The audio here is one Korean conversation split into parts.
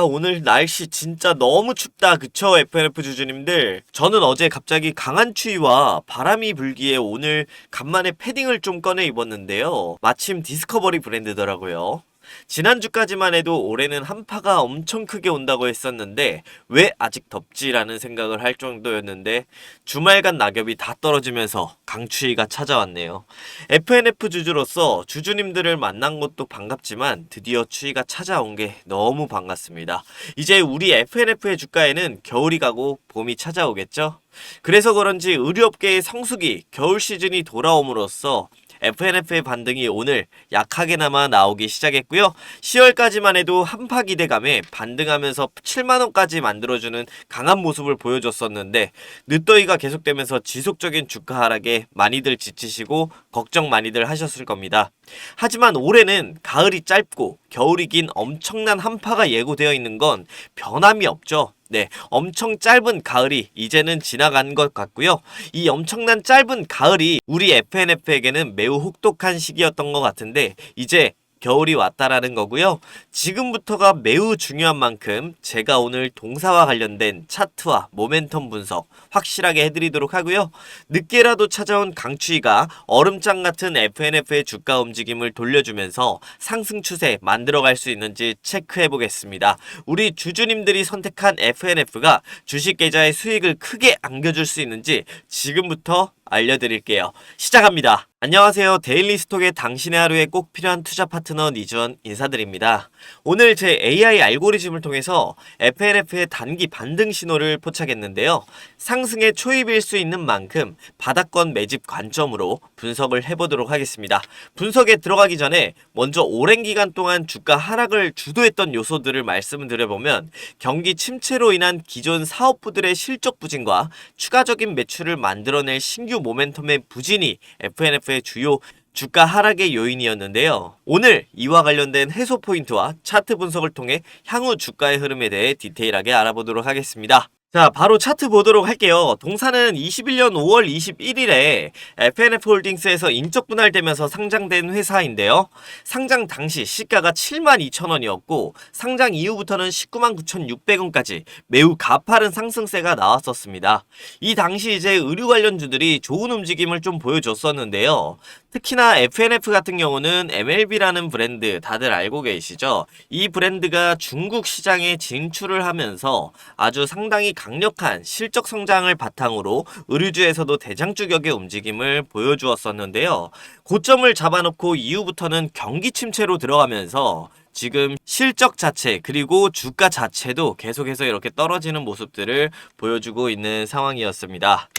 오늘 날씨 진짜 너무 춥다. 그쵸? FNF 주주님들. 저는 어제 갑자기 강한 추위와 바람이 불기에 오늘 간만에 패딩을 좀 꺼내 입었는데요. 마침 디스커버리 브랜드더라고요. 지난주까지만 해도 올해는 한파가 엄청 크게 온다고 했었는데 왜 아직 덥지라는 생각을 할 정도였는데 주말간 낙엽이 다 떨어지면서 강추위가 찾아왔네요. FNF 주주로서 주주님들을 만난 것도 반갑지만 드디어 추위가 찾아온 게 너무 반갑습니다. 이제 우리 FNF의 주가에는 겨울이 가고 봄이 찾아오겠죠? 그래서 그런지 의류업계의 성수기 겨울 시즌이 돌아옴으로써 FNF의 반등이 오늘 약하게나마 나오기 시작했고요. 10월까지만 해도 한파 기대감에 반등하면서 7만원까지 만들어주는 강한 모습을 보여줬었는데 늦더위가 계속되면서 지속적인 주가 하락에 많이들 지치시고 걱정 많이들 하셨을 겁니다. 하지만 올해는 가을이 짧고 겨울이 긴 엄청난 한파가 예고되어 있는 건 변함이 없죠. 네, 엄청 짧은 가을이 이제는 지나간 것 같고요. 이 엄청난 짧은 가을이 우리 FNF에게는 매우 혹독한 시기였던 것 같은데 이제 겨울이 왔다라는 거고요. 지금부터가 매우 중요한 만큼 제가 오늘 동사와 관련된 차트와 모멘텀 분석 확실하게 해드리도록 하고요. 늦게라도 찾아온 강추위가 얼음장 같은 FNF의 주가 움직임을 돌려주면서 상승 추세 만들어갈 수 있는지 체크해 보겠습니다. 우리 주주님들이 선택한 FNF가 주식 계좌의 수익을 크게 안겨줄 수 있는지 지금부터 알려드릴게요. 시작합니다. 안녕하세요. 데일리스톡의 당신의 하루에 꼭 필요한 투자 파트너 니주원 인사드립니다. 오늘 제 AI 알고리즘을 통해서 FNF의 단기 반등 신호를 포착했는데요. 상승의 초입일 수 있는 만큼 바닥권 매집 관점으로 분석을 해보도록 하겠습니다. 분석에 들어가기 전에 먼저 오랜 기간 동안 주가 하락을 주도했던 요소들을 말씀을 드려보면 경기 침체로 인한 기존 사업부들의 실적 부진과 추가적인 매출을 만들어낼 신규 모멘텀의 부진이 FNF의 주요 주가 하락의 요인이었는데요. 오늘 이와 관련된 해소 포인트와 차트 분석을 통해 향후 주가의 흐름에 대해 디테일하게 알아보도록 하겠습니다. 자, 바로 차트 보도록 할게요. 동사는 21년 5월 21일에 FNF 홀딩스에서 인적 분할되면서 상장된 회사인데요. 상장 당시 시가가 72,000원이었고 상장 이후부터는 199,600원까지 매우 가파른 상승세가 나왔었습니다. 이 당시 이제 의류 관련주들이 좋은 움직임을 좀 보여줬었는데요. 특히나 FNF 같은 경우는 MLB라는 브랜드 다들 알고 계시죠? 이 브랜드가 중국 시장에 진출을 하면서 아주 상당히 강력한 실적 성장을 바탕으로 의류주에서도 대장주격의 움직임을 보여주었었는데요. 고점을 잡아놓고 이후부터는 경기 침체로 들어가면서 지금 실적 자체 그리고 주가 자체도 계속해서 이렇게 떨어지는 모습들을 보여주고 있는 상황이었습니다.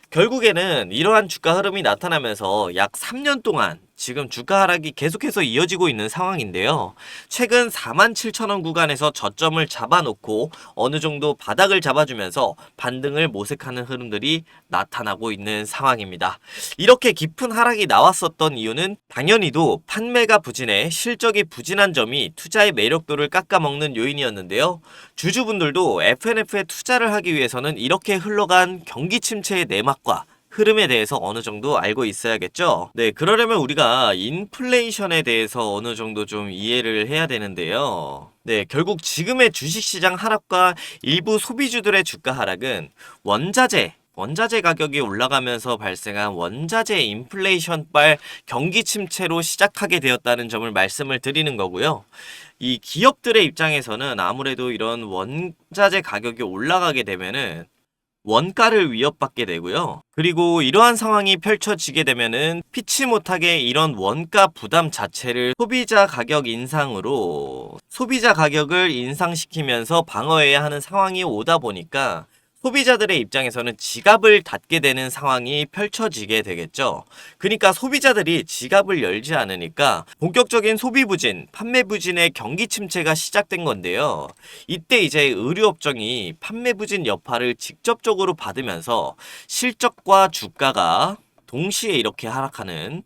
결국에는 이러한 주가 흐름이 나타나면서 약 3년 동안 지금 주가 하락이 계속해서 이어지고 있는 상황인데요. 최근 47,000원 구간에서 저점을 잡아놓고 어느 정도 바닥을 잡아주면서 반등을 모색하는 흐름들이 나타나고 있는 상황입니다. 이렇게 깊은 하락이 나왔었던 이유는 당연히도 판매가 부진해 실적이 부진한 점이 투자의 매력도를 깎아먹는 요인이었는데요. 주주분들도 FNF에 투자를 하기 위해서는 이렇게 흘러간 경기 침체의 내막과 흐름에 대해서 어느 정도 알고 있어야겠죠. 네, 그러려면 우리가 인플레이션에 대해서 어느 정도 좀 이해를 해야 되는데요. 네, 결국 지금의 주식시장 하락과 일부 소비주들의 주가 하락은 원자재 가격이 올라가면서 발생한 원자재 인플레이션발 경기 침체로 시작하게 되었다는 점을 말씀을 드리는 거고요. 이 기업들의 입장에서는 아무래도 이런 원자재 가격이 올라가게 되면은 원가를 위협받게 되고요. 그리고 이러한 상황이 펼쳐지게 되면은 피치 못하게 이런 원가 부담 자체를 소비자 가격 인상으로 소비자 가격을 인상시키면서 방어해야 하는 상황이 오다 보니까 소비자들의 입장에서는 지갑을 닫게 되는 상황이 펼쳐지게 되겠죠. 그러니까 소비자들이 지갑을 열지 않으니까 본격적인 소비 부진, 판매 부진의 경기 침체가 시작된 건데요. 이때 이제 의류업종이 판매 부진 여파를 직접적으로 받으면서 실적과 주가가 동시에 이렇게 하락하는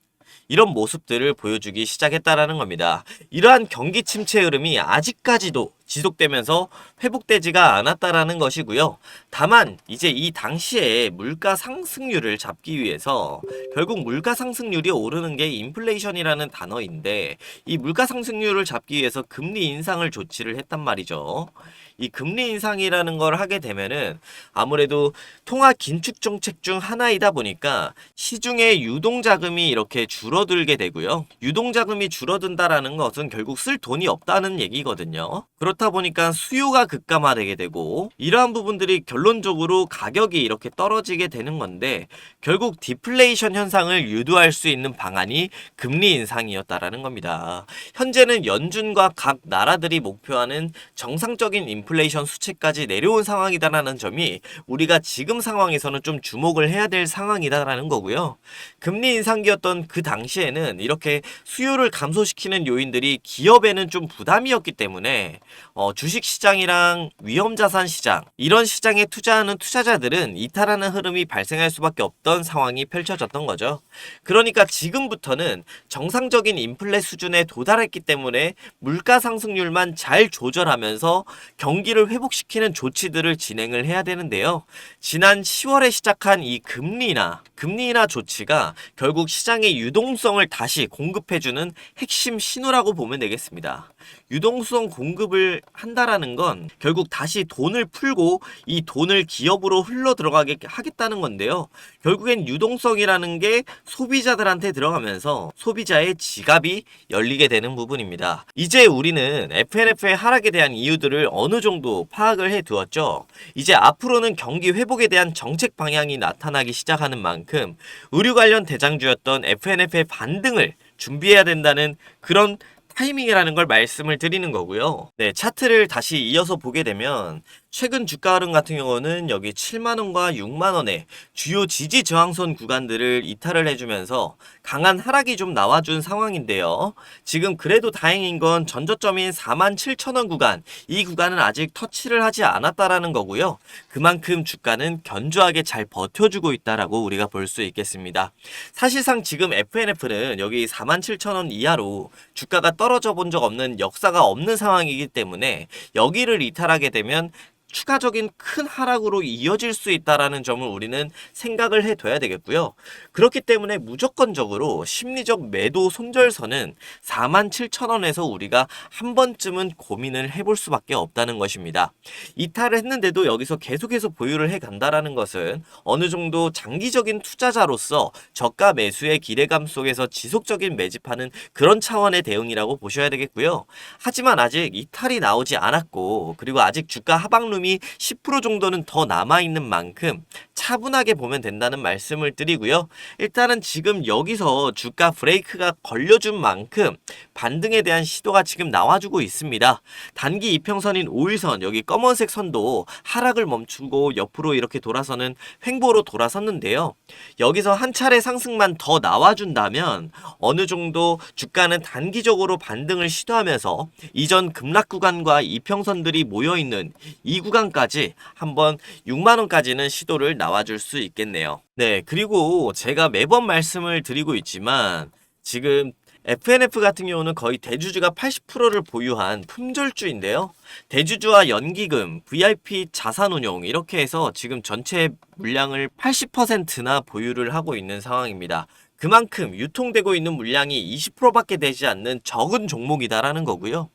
이런 모습들을 보여주기 시작했다라는 겁니다. 이러한 경기 침체 흐름이 아직까지도 지속되면서 회복되지가 않았다라는 것이고요. 다만 이제 이 당시에 물가 상승률을 잡기 위해서 결국 물가 상승률이 오르는 게 인플레이션이라는 단어인데, 이 물가 상승률을 잡기 위해서 금리 인상을 조치를 했단 말이죠. 이 금리 인상이라는 걸 하게 되면은 아무래도 통화 긴축 정책 중 하나이다 보니까 시중에 유동 자금이 이렇게 줄어들게 되고요. 유동 자금이 줄어든다라는 것은 결국 쓸 돈이 없다는 얘기거든요. 그렇다 보니까 수요가 급감화되게 되고, 이러한 부분들이 결론적으로 가격이 이렇게 떨어지게 되는 건데, 결국 디플레이션 현상을 유도할 수 있는 방안이 금리 인상이었다라는 겁니다. 현재는 연준과 각 나라들이 목표하는 정상적인 인플레이션 수치까지 내려온 상황이다라는 점이 우리가 지금 상황에서는 좀 주목을 해야 될 상황이다라는 거고요. 금리 인상기였던 그 당시에는 이렇게 수요를 감소시키는 요인들이 기업에는 좀 부담이었기 때문에 주식시장이랑 위험자산 시장, 이런 시장에 투자하는 투자자들은 이탈하는 흐름이 발생할 수밖에 없던 상황이 펼쳐졌던 거죠. 그러니까 지금부터는 정상적인 인플레 수준에 도달했기 때문에 물가 상승률만 잘 조절하면서 경기를 회복시키는 조치들을 진행을 해야 되는데요. 지난 10월에 시작한 이 금리 인하 조치가 결국 시장의 유동성을 다시 공급해주는 핵심 신호라고 보면 되겠습니다. 유동성 공급을 한다라는 건 결국 다시 돈을 풀고 이 돈을 기업으로 흘러 들어가게 하겠다는 건데요. 결국엔 유동성이라는 게 소비자들한테 들어가면서 소비자의 지갑이 열리게 되는 부분입니다. 이제 우리는 FNF의 하락에 대한 이유들을 어느 정도 파악을 해 두었죠. 이제 앞으로는 경기 회복에 대한 정책 방향이 나타나기 시작하는 만큼 의류 관련 대장주였던 FNF의 반등을 준비해야 된다는 그런 타이밍이라는 걸 말씀을 드리는 거고요. 네, 차트를 다시 이어서 보게 되면 최근 주가 흐름 같은 경우는 여기 7만원과 6만원의 주요 지지 저항선 구간들을 이탈을 해주면서 강한 하락이 좀 나와준 상황인데요. 지금 그래도 다행인 건 전저점인 47,000원 구간, 이 구간은 아직 터치를 하지 않았다라는 거고요. 그만큼 주가는 견조하게 잘 버텨주고 있다라고 우리가 볼 수 있겠습니다. 사실상 지금 FNF는 여기 47,000원 이하로 주가가 떨어져 본 적 없는, 역사가 없는 상황이기 때문에 여기를 이탈하게 되면 추가적인 큰 하락으로 이어질 수 있다라는 점을 우리는 생각을 해둬야 되겠고요. 그렇기 때문에 무조건적으로 심리적 매도 손절선은 47,000원에서 우리가 한 번쯤은 고민을 해볼 수밖에 없다는 것입니다. 이탈을 했는데도 여기서 계속해서 보유를 해간다라는 것은 어느 정도 장기적인 투자자로서 저가 매수의 기대감 속에서 지속적인 매집하는 그런 차원의 대응이라고 보셔야 되겠고요. 하지만 아직 이탈이 나오지 않았고, 그리고 아직 주가 하방룸 10% 정도는 더 남아있는 만큼 차분하게 보면 된다는 말씀을 드리고요. 일단은 지금 여기서 주가 브레이크가 걸려준 만큼 반등에 대한 시도가 지금 나와주고 있습니다. 단기 이평선인 5일선, 여기 검은색 선도 하락을 멈추고 옆으로 이렇게 돌아서는 횡보로 돌아섰는데요. 여기서 한 차례 상승만 더 나와준다면 어느 정도 주가는 단기적으로 반등을 시도하면서 이전 급락 구간과 이평선들이 모여있는 이 구간까지 한번 6만원까지는 시도를 나와줄 수 있겠네요. 네, 그리고 제가 매번 말씀을 드리고 있지만 지금 FNF 같은 경우는 거의 대주주가 80%를 보유한 품절주인데요. 대주주와 연기금, VIP 자산운용 이렇게 해서 지금 전체 물량을 80%나 보유를 하고 있는 상황입니다. 그만큼 유통되고 있는 물량이 20%밖에 되지 않는 적은 종목이다라는 거고요.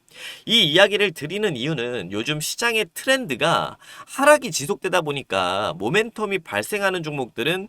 이 이야기를 드리는 이유는 요즘 시장의 트렌드가 하락이 지속되다 보니까 모멘텀이 발생하는 종목들은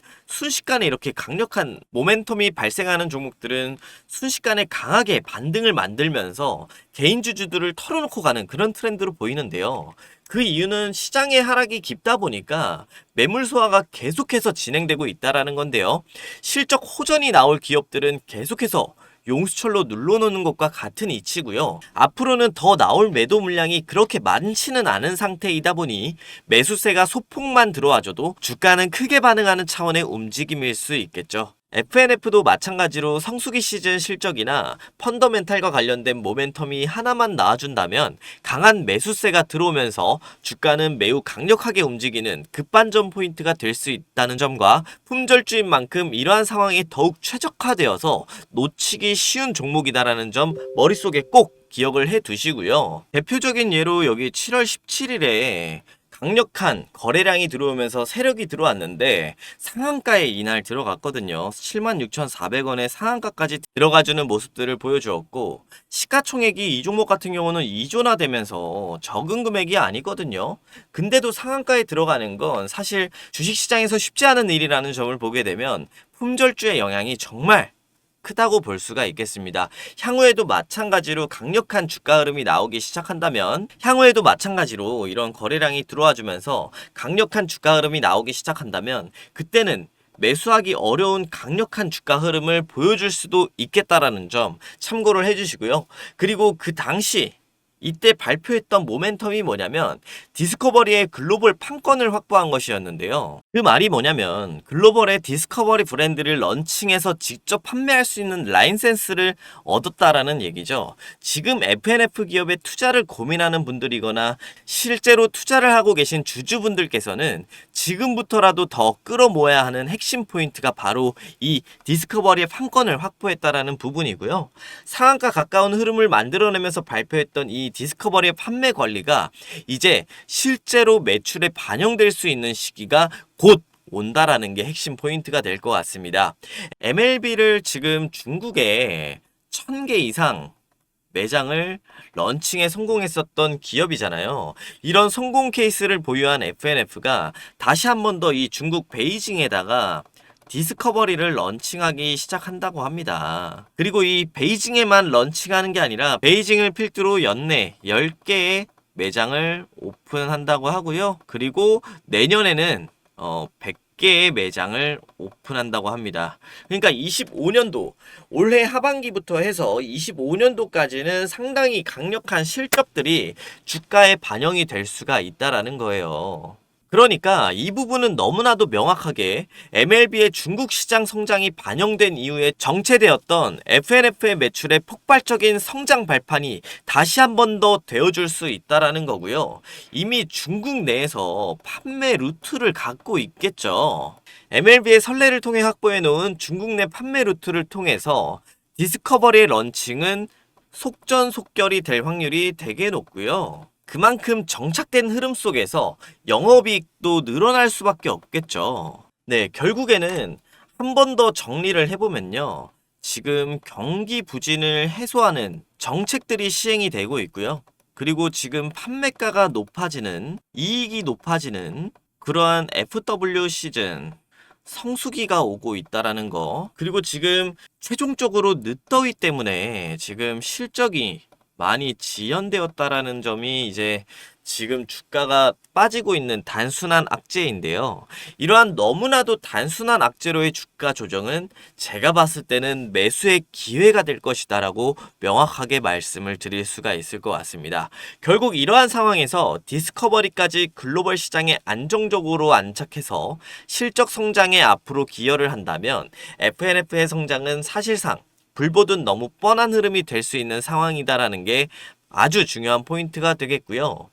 순식간에 강하게 반등을 만들면서 개인 주주들을 털어놓고 가는 그런 트렌드로 보이는데요. 그 이유는 시장의 하락이 깊다 보니까 매물 소화가 계속해서 진행되고 있다라는 건데요. 실적 호전이 나올 기업들은 계속해서 용수철로 눌러놓는 것과 같은 이치고요. 앞으로는 더 나올 매도 물량이 그렇게 많지는 않은 상태이다 보니 매수세가 소폭만 들어와줘도 주가는 크게 반응하는 차원의 움직임일 수 있겠죠. FNF도 마찬가지로 성수기 시즌 실적이나 펀더멘탈과 관련된 모멘텀이 하나만 나와준다면 강한 매수세가 들어오면서 주가는 매우 강력하게 움직이는 급반전 포인트가 될 수 있다는 점과 품절주인 만큼 이러한 상황에 더욱 최적화되어서 놓치기 쉬운 종목이다라는 점 머릿속에 꼭 기억을 해 두시고요. 대표적인 예로 여기 7월 17일에 강력한 거래량이 들어오면서 세력이 들어왔는데 상한가에 이날 들어갔거든요. 76,400원의 상한가까지 들어가주는 모습들을 보여주었고, 시가총액이 이 종목 같은 경우는 2조나 되면서 적은 금액이 아니거든요. 근데도 상한가에 들어가는 건 사실 주식시장에서 쉽지 않은 일이라는 점을 보게 되면 품절주의 영향이 정말 크다고 볼 수가 있겠습니다. 향후에도 마찬가지로 강력한 주가 흐름이 나오기 시작한다면, 향후에도 마찬가지로 이런 거래량이 들어와 주면서 강력한 주가 흐름이 나오기 시작한다면, 그때는 매수하기 어려운 강력한 주가 흐름을 보여줄 수도 있겠다라는 점 참고를 해주시고요. 그리고 그 당시 이때 발표했던 모멘텀이 뭐냐면 디스커버리의 글로벌 판권을 확보한 것이었는데요. 그 말이 뭐냐면 글로벌의 디스커버리 브랜드를 런칭해서 직접 판매할 수 있는 라이센스를 얻었다라는 얘기죠. 지금 FNF 기업에 투자를 고민하는 분들이거나 실제로 투자를 하고 계신 주주분들께서는 지금부터라도 더 끌어모아야 하는 핵심 포인트가 바로 이 디스커버리의 판권을 확보했다라는 부분이고요. 상한가 가까운 흐름을 만들어내면서 발표했던 이 디스커버리의 판매 관리가 이제 실제로 매출에 반영될 수 있는 시기가 곧 온다라는 게 핵심 포인트가 될 것 같습니다. MLB를 지금 중국에 1000개 이상 매장을 런칭에 성공했었던 기업이잖아요. 이런 성공 케이스를 보유한 FNF가 다시 한 번 더 이 중국 베이징에다가 디스커버리를 런칭하기 시작한다고 합니다. 그리고 이 베이징에만 런칭하는 게 아니라 베이징을 필두로 연내 10개의 매장을 오픈한다고 하고요. 그리고 내년에는 100개의 매장을 오픈한다고 합니다. 그러니까 25년도 올해 하반기부터 해서 25년도까지는 상당히 강력한 실적들이 주가에 반영이 될 수가 있다라는 거예요. 그러니까 이 부분은 너무나도 명확하게 MLB의 중국 시장 성장이 반영된 이후에 정체되었던 FNF의 매출의 폭발적인 성장 발판이 다시 한 번 더 되어줄 수 있다라는 거고요. 이미 중국 내에서 판매 루트를 갖고 있겠죠. MLB의 선례를 통해 확보해 놓은 중국 내 판매 루트를 통해서 디스커버리의 런칭은 속전속결이 될 확률이 되게 높고요. 그만큼 정착된 흐름 속에서 영업이익도 늘어날 수밖에 없겠죠. 네, 결국에는 한 번 더 정리를 해보면요. 지금 경기 부진을 해소하는 정책들이 시행이 되고 있고요. 그리고 지금 판매가가 높아지는, 이익이 높아지는 그러한 FW 시즌, 성수기가 오고 있다라는 거. 그리고 지금 최종적으로 늦더위 때문에 지금 실적이 많이 지연되었다라는 점이 이제 지금 주가가 빠지고 있는 단순한 악재인데요. 이러한 너무나도 단순한 악재로의 주가 조정은 제가 봤을 때는 매수의 기회가 될 것이다라고 명확하게 말씀을 드릴 수가 있을 것 같습니다. 결국 이러한 상황에서 디스커버리까지 글로벌 시장에 안정적으로 안착해서 실적 성장에 앞으로 기여를 한다면 FNF의 성장은 사실상 불보듯 너무 뻔한 흐름이 될 수 있는 상황이다라는 게 아주 중요한 포인트가 되겠고요.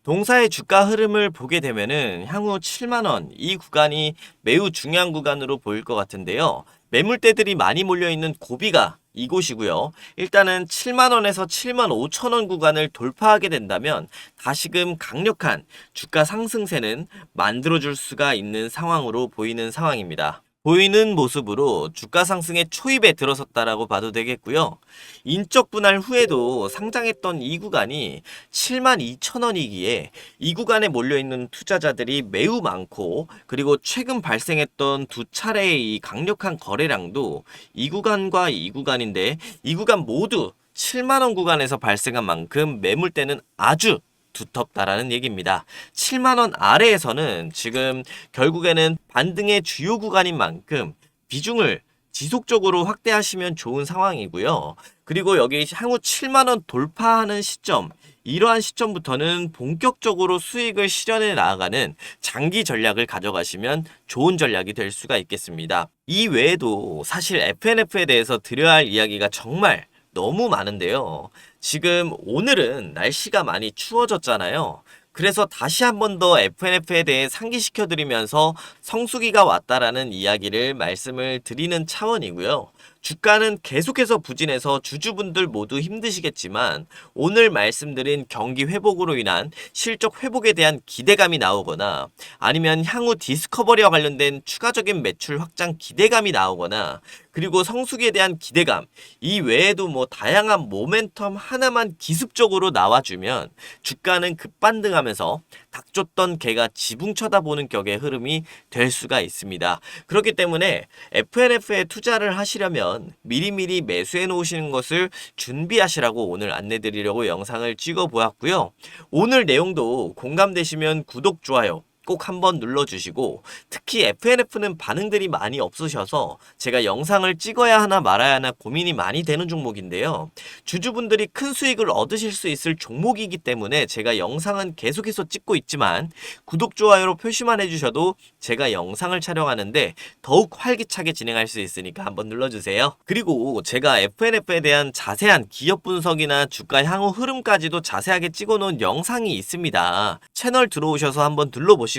동사의 주가 흐름을 보게 되면은 향후 7만원 이 구간이 매우 중요한 구간으로 보일 것 같은데요. 매물대들이 많이 몰려있는 고비가 이곳이고요. 일단은 7만원에서 7만 5천원 구간을 돌파하게 된다면 다시금 강력한 주가 상승세는 만들어줄 수가 있는 상황으로 보이는 상황입니다. 보이는 모습으로 주가 상승의 초입에 들어섰다라고 봐도 되겠고요. 인적 분할 후에도 상장했던 이 구간이 72,000원이기에 이 구간에 몰려있는 투자자들이 매우 많고, 그리고 최근 발생했던 두 차례의 이 강력한 거래량도 이 구간과 이 구간인데 이 구간 모두 7만원 구간에서 발생한 만큼 매물대는 아주 두텁다라는 얘기입니다. 7만원 아래에서는 지금 결국에는 반등의 주요 구간인 만큼 비중을 지속적으로 확대하시면 좋은 상황이고요. 그리고 여기 향후 7만원 돌파하는 시점, 이러한 시점부터는 본격적으로 수익을 실현해 나아가는 장기 전략을 가져가시면 좋은 전략이 될 수가 있겠습니다. 이 외에도 사실 FNF에 대해서 드려야 할 이야기가 정말 너무 많은데요. 지금 오늘은 날씨가 많이 추워졌잖아요. 그래서 다시 한 번 더 FNF에 대해 상기시켜 드리면서 성수기가 왔다라는 이야기를 말씀을 드리는 차원이고요. 주가는 계속해서 부진해서 주주분들 모두 힘드시겠지만 오늘 말씀드린 경기 회복으로 인한 실적 회복에 대한 기대감이 나오거나 아니면 향후 디스커버리와 관련된 추가적인 매출 확장 기대감이 나오거나 그리고 성수기에 대한 기대감, 이 외에도 뭐 다양한 모멘텀 하나만 기습적으로 나와주면 주가는 급반등하면서 닥쳤던 개가 지붕 쳐다보는 격의 흐름이 될 수가 있습니다. 그렇기 때문에 FNF에 투자를 하시려면 미리미리 매수해 놓으시는 것을 준비하시라고 오늘 안내드리려고 영상을 찍어 보았고요. 오늘 내용도 공감되시면 구독, 좋아요 꼭 한번 눌러주시고, 특히 FNF는 반응들이 많이 없으셔서 제가 영상을 찍어야 하나 말아야 하나 고민이 많이 되는 종목인데요. 주주분들이 큰 수익을 얻으실 수 있을 종목이기 때문에 제가 영상은 계속해서 찍고 있지만 구독, 좋아요로 표시만 해주셔도 제가 영상을 촬영하는데 더욱 활기차게 진행할 수 있으니까 한번 눌러주세요. 그리고 제가 FNF에 대한 자세한 기업 분석이나 주가 향후 흐름까지도 자세하게 찍어놓은 영상이 있습니다. 채널 들어오셔서 한번 둘러보시고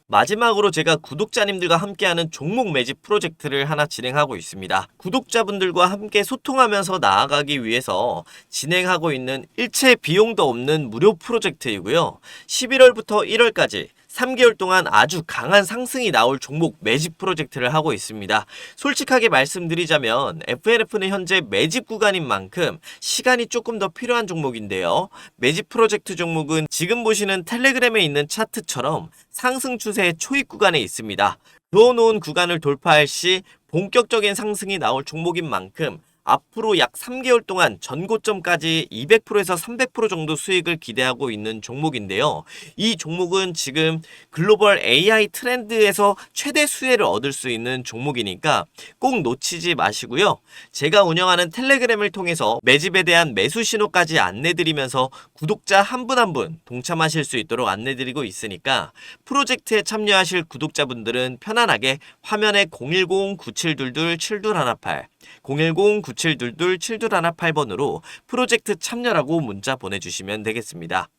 마지막으로 제가 구독자님들과 함께하는 종목 매집 프로젝트를 하나 진행하고 있습니다. 구독자분들과 함께 소통하면서 나아가기 위해서 진행하고 있는 일체 비용도 없는 무료 프로젝트이고요. 11월부터 1월까지 3개월 동안 아주 강한 상승이 나올 종목 매집 프로젝트를 하고 있습니다. 솔직하게 말씀드리자면 FNF는 현재 매집 구간인 만큼 시간이 조금 더 필요한 종목인데요. 매집 프로젝트 종목은 지금 보시는 텔레그램에 있는 차트처럼 상승 추세의 초입 구간에 있습니다. 그어놓은 구간을 돌파할 시 본격적인 상승이 나올 종목인 만큼 앞으로 약 3개월 동안 전고점까지 200%에서 300% 정도 수익을 기대하고 있는 종목인데요. 이 종목은 지금 글로벌 AI 트렌드에서 최대 수혜를 얻을 수 있는 종목이니까 꼭 놓치지 마시고요. 제가 운영하는 텔레그램을 통해서 매집에 대한 매수 신호까지 안내드리면서 구독자 한 분 한 분 동참하실 수 있도록 안내드리고 있으니까 프로젝트에 참여하실 구독자분들은 편안하게 화면에 010-9722-7218 010-9722-7218번으로 프로젝트 참여라고 문자 보내주시면 되겠습니다.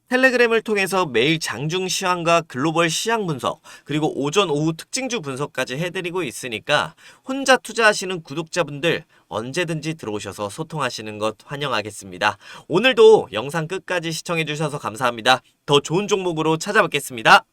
텔레그램을 통해서 매일 장중 시황과 글로벌 시황 분석, 그리고 오전 오후 특징주 분석까지 해드리고 있으니까 혼자 투자하시는 구독자분들 언제든지 들어오셔서 소통하시는 것 환영하겠습니다. 오늘도 영상 끝까지 시청해주셔서 감사합니다. 더 좋은 종목으로 찾아뵙겠습니다.